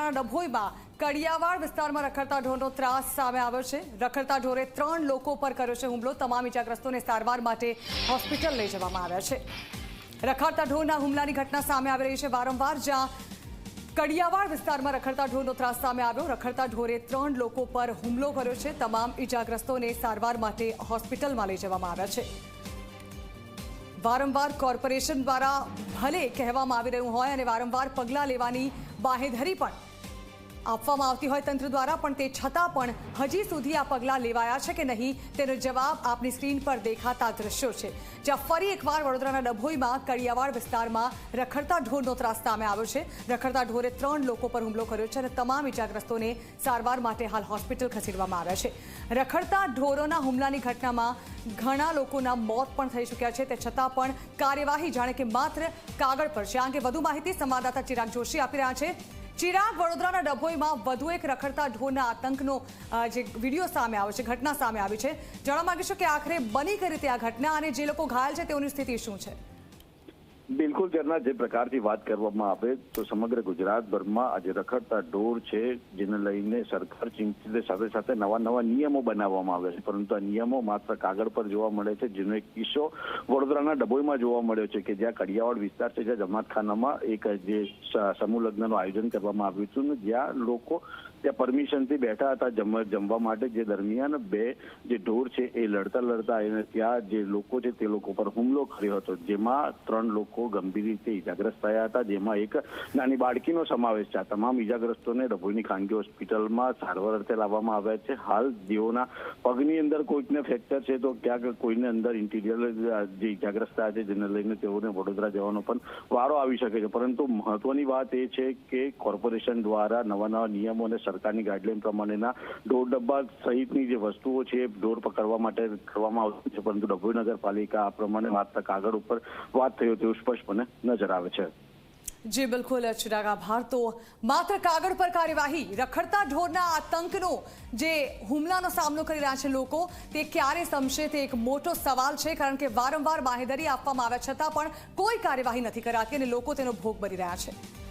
વડોદરાના ડભોઈમાં કડિયાવાડ વિસ્તારમાં રખડતા ઢોરનો ત્રાસ સામે આવ્યો છે। રખડતા ઢોરે 3 લોકો પર કર્યો છે હુમલો। તમામ ઇજાગ્રસ્તોને સારવાર માટે હોસ્પિટલ લઈ જવામાં આવ્યા છે। રખડતા ઢોરના હુમલાની ઘટના સામે આવી રહી છે। વારંવાર જ્યાં કડિયાવાડ વિસ્તારમાં રખડતા ઢોરનો ત્રાસ સામે આવ્યો, રખડતા ઢોરે 3 લોકો પર હુમલો કર્યો છે। તમામ ઇજાગ્રસ્તોને સારવાર માટે હોસ્પિટલમાં લઈ જવામાં આવ્યા છે। વારંવાર કોર્પોરેશન દ્વારા ભલે કહેવામાં આવી રહ્યું હોય અને વારંવાર પગલાં લેવાની બાહેધરી પણ આપવામાં આવતી હોય તંત્ર દ્વારા, પણ તે છતાં પણ હજી સુધી આ પગલાં લેવાયા છે કે નહીં તેનો જવાબ આપની સ્ક્રીન પર દેખાતા દ્રશ્યો છે, જ્યાં ફરી એકવાર વડોદરાના ડભોઈમાં કડિયાવાડ વિસ્તારમાં રખડતા ઢોરનો ત્રાસ સામે આવ્યો છે। રખડતા ઢોરે 3 લોકો પર હુમલો કર્યો છે અને તમામ ઇજાગ્રસ્તોને સારવાર માટે હાલ હોસ્પિટલ ખસેડવામાં આવ્યા છે। રખડતા ઢોરોના હુમલાની ઘટનામાં ઘણા લોકોના મોત પણ થઈ ચૂક્યા છે, તે છતાં પણ કાર્યવાહી જાણે કે માત્ર કાગળ પર છે। આ અંગે વધુ માહિતી સંવાદદાતા ચિરાગ જોશી આપી રહ્યા છે। ચિરાગ, વડોદરાના ડભોઈમાં વધુ એક રખડતા ઢોરના આતંકનો જે વિડીયો સામે આવ્યો છે, ઘટના સામે આવી છે, જાણવા માંગીશું કે આખરે બની કઈ રીતે આ ઘટના અને જે લોકો ઘાયલ છે તેઓની સ્થિતિ શું છે? બિલકુલ ઝરના, જે પ્રકારથી વાત કરવામાં આવે તો સમગ્ર ગુજરાતભરમાં આજે રખડતા ઢોર છે જેને લઈને સરકાર ચિંતિત સાથે સાથે નવા નિયમો બનાવવામાં આવે છે, પરંતુ આ નિયમો માત્ર કાગળ પર જોવા મળે છે। જેનો એક કિસ્સો વડોદરાના ડભોઈમાં જોવા મળ્યો છે કે જ્યાં કડિયાવાડ વિસ્તાર છે, જ્યાં જમાતખાનામાં એક જે સમૂહ લગ્નનું આયોજન કરવામાં આવ્યું હતું ને જ્યાં લોકો ત્યાં પરમિશનથી બેઠા હતા જમવા માટે, જે દરમિયાન 2 જે ઢોર છે એ લડતા અને ત્યાં જે લોકો છે તે લોકો પર હુમલો કર્યો હતો, જેમાં 3 લોકો ગંભીર રીતે ઇજાગ્રસ્ત થયા હતા, જેમાં એક નાની બાળકીનો સમાવેશ છે। આ તમામ ઇજાગ્રસ્તોને ડભોઈની ખાનગી હોસ્પિટલમાં સારવાર અર્થે લાવવામાં આવ્યા છે। હાલ જેઓના પગની અંદર કોઈકને ફ્રેક્ચર છે તો ક્યાંક કોઈને અંદર ઇન્ટિરિયર જે ઇજાગ્રસ્ત થયા છે જેને લઈને તેઓને વડોદરા જવાનો પણ વારો આવી શકે છે, પરંતુ મહત્વની વાત એ છે કે કોર્પોરેશન દ્વારા નવા નિયમો અને સરકારની ગાઈડલાઈન પ્રમાણેના ઢોર ડબ્બા સહિતની જે વસ્તુઓ છે ઢોર પકડવા માટે કરવામાં આવતી છે, પરંતુ ડભોઈ નગરપાલિકા આ પ્રમાણે માત્ર કાગળ ઉપર વાત થયો તેવું સ્પષ્ટપણે નજર આવે છે। જી બિલકુલ ચિરાગ, આભાર। તો માત્ર કાગળ પર કાર્યવાહી, રખડતા ઢોરના આતંકનો જે હુમલાનો સામનો કરી રહ્યા છે લોકો, તે ક્યારે સમશે તે એક મોટો સવાલ છે, કારણ કે વારંવાર બાહેધરી આપવામાં આવ્યા છતાં પણ કોઈ કાર્યવાહી નથી કરાતી અને લોકો તેનો ભોગ બની રહ્યા છે।